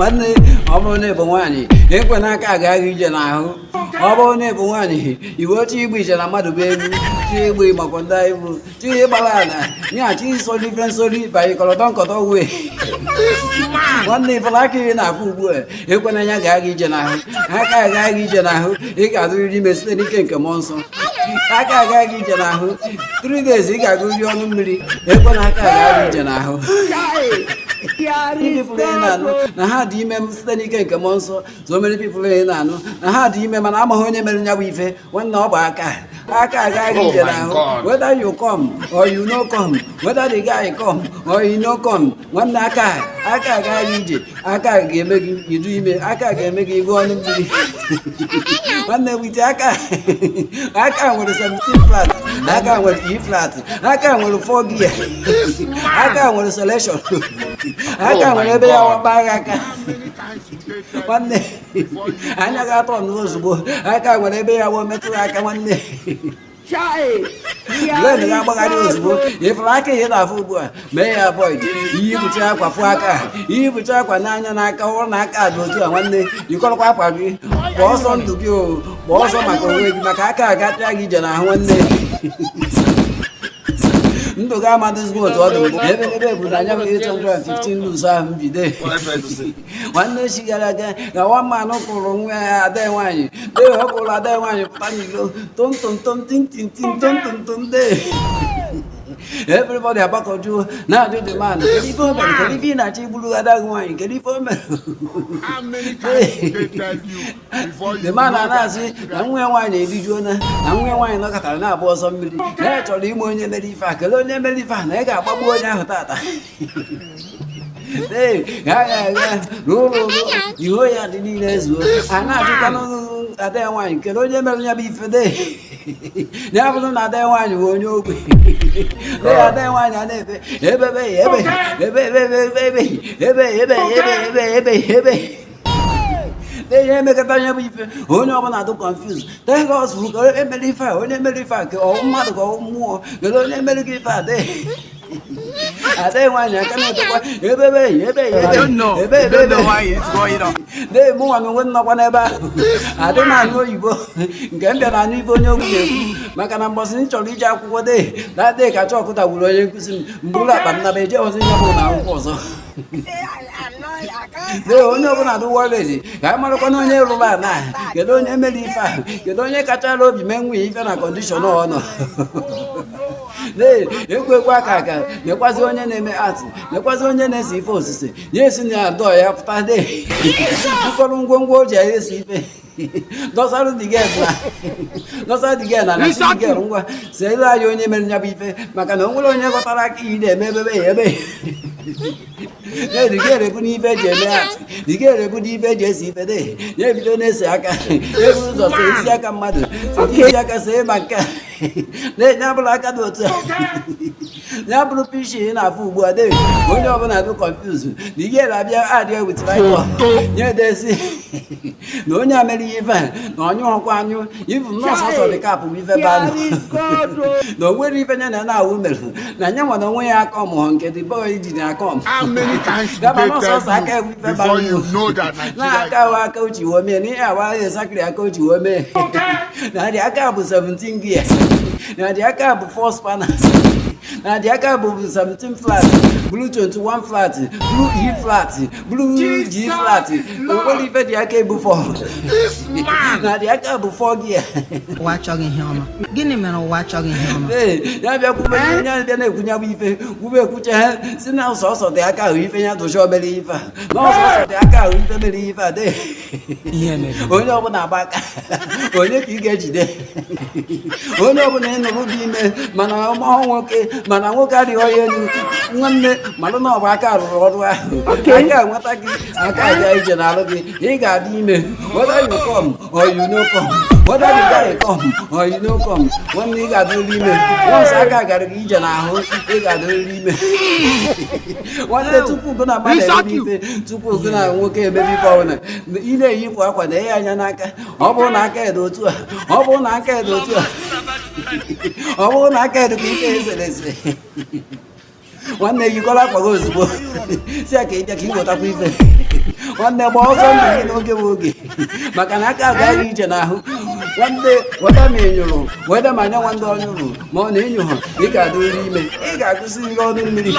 nwanne ọ bụrụ na ịbụ nwaanyị ekwe n'aka agaghị ije n'ahụ ọ bụrụ na ịbụ nwaanyị iwe oche igbu ije na mmadụ bụ egwu chi igbu makwa ndị ibu chi ịgbara ala nyeghachi isoli ife nsoli banye kọrọtọ nkọtọ wee nwanne ifere aka ị na-afụ ugbu a ekwe na ya agaghị ije n'ahụ aka agaghị ije n'ahụ ị ga-adụrịrị ime site n'ike nke mmụọ nsọ aka agaghị ije n'ahụ 3 days ị ga-agụrịrị ọnụ mmiri ekwe na aka agaghị ije n'ahụ ndị pụrụ na-anụ na ha dị ime site n'ike nke mmụọ nsọ so mere pipụl na-anụ na ha dị ime mana amaghị onye mere nya bụ ife nwanne ọ bụ aka agaghị ije n'ahụ whether you come or you no come whether the guy come or you no come nwanne aka agaghị ije aka ga-eme gị idu ime aka ga-eme gị ịgụ ọnụ mmiri nwanne wite aka nwere 17 flat aka nwere E flat aka nwere 4 gear aka nwere selection aka nwere ebe ya waba agha aka nwanne anya ga-atọ n'ozugbo aka nwere ebe ya wụ metụ aka nwanne len ga-agbagharị ozugbo ịfụrụ aka ihe na-afụ ugbu a mee ya avoid ihe bụcha akwa fụ aka ihe bụcha akwa n'anya n'aka ọrụ na aka dị otu a nwanne yikọrọkwa akwa gị gba ọsọ ndụ gị o gba ọsọ maka onwe gị maka aka agatịa gị ije n'ahụ nwanne ndụ ga-amadịzigbo otu ọ dị mbụ ebe bụ na anya bụ 815 lus ahụ mbido nwanne echi gara aga ga nwa mmanụ kụrụ nwa ya ada nwaanyị dee ọ kụrụ ada nwaanyị pụta n'ilo tomtomtom tintintin tomtomtom dee everybody agbakọjuo na-ajụ the man kedu ife o mere kedu ife ị na-achọ igburu ada nwaanyị kedu ife o mere the man a na-asị na nwa nwaanyị erijuona na nwa nwaanyị nọkọtara na-abụ ọsọ mmiri na ya chọrọ ime onye mere ife a kelee onye mere ife a na ị ga-agbagbu onye ahụ tata n'ụlọ iho ya dị niile ezuo a na-ajụkwa ada nwaanyị kedu onye mere ya bụ ife ya bụrụ na ada nwaanyị bụ onye ogbe ada nwaanyị a na-efe ebe ihe emekọta anya bụ ife onye ọbụla dị confused tell us who emere ife a onye mere ife a ka ọ mmadụ ka ọ mmụọ kedu onye mere gị ife a ada nwaanyị aka na-etokwa mụnwa na onwe nnọkwa n'ebe ahụ adị na anụ oyibo nke m bịara anụ ife onye ogwu na-ekwu maka na mbọsị m chọrọ ije akwụkwọ dee ka chọkụ tagburu onye nkụzi m mbụrụ akpa m naba eje ozi nye bụ na akwụkwọ ọzọ onye ọbụla dị wọledi ka a marakwa na onye rụrụ ana kedu onye mere ife ahụ kedu onye kachara obi mee nwe ife na kọndishọn ọnọ ekwekwa aka nekwazi onye na-eme atị nekwazi onye na-ese ife osise ya esi na adọ ya pụta ụfọdụ ngwongwo o ji ya esi ife dọsara digel na nasi digel ngwa seelu anyị onye mere nya bụ ife maka na o nwere onye ghọtara aka iyi na-eme ebe digel ebu n'ife eji eme atị digel ebu n'ife eji esi ife ya ebido na-ese aka ebu ụzọ see isi aka mmadụ isi aka see ma nke na-enye abụrụ aka dị otu a ya bụrụ pishi na-afụ ugbu a onye ọbụla dị confuse digel abịa adịa wit nye edesi na onye a mere ihe ife na onye ọkwa anyụ ifu nọọsụ ọsọ dị kapụ ife banụ na o nwere ife nya na na-awụ mere na nya nwere onwe ya aka ọmụhọ nke dị bọị ji na aka gaba nọọsụ ọsọ aka ewu ife banụ na-aka ahụ aka uchi wome na ihe awa ezakiri aka uchi wome na dị aka bụ 17 gear na dị aka bụ 4 spanner na dị aka bụ 17 flat blue 21 flat blue E flat blue G flat onwere ife dị aka ebu 4 na dị aka bụ 4 gear ụwa achọghị ihe ọma gịnị mere ụwa achọghị ihe ọma ya bịa kwube onye bịa na-ekwunye bụ ife kwube ekwuche ha si na ọsọ dị aka ahụ ife ya dụcha obere ife a na ọsọ dị aka ahụ ife mere ife a onye ọbụla agba aka onye ka ị ga-ejide onye ọbụla ị nụrụ dị ime mana ọmụọ nwoke mana nwoke adịghị onye elu nwanne malụ na ọbụ aka rụrụ ọrụ ahụ aka nweta gị aka abịa ije n'alụ gị ị ga-adị ime whether you come or you no come whether the guy come or you no come nwanne ị ga-adịrịrị ime once aka gara gị ije n'ahụ ị ga-adịrịrị ime nwanne tupu gụ na mmadụ ebe ife tupu gụ na nwoke emebi ife ọbụla ị na-eyipụ akwa na ihe anya n'aka ọ bụrụ na aka edo otu a ọ bụrụ na aka edo otu a ọ bụrụ na aka edo ka ike esere ese One day you call up a rose. See, I can't take you what up with. One day, balls on the Oge. Makanaka, Gary, now. One day, what I mean, you know, whether my no one don't know, more than you, you can do it. You got to see all the minute.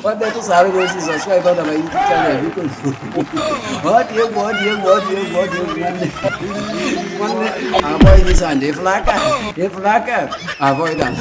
What that is, I was subscribe on my YouTube channel. What you, one day, avoid this and if like, avoid them.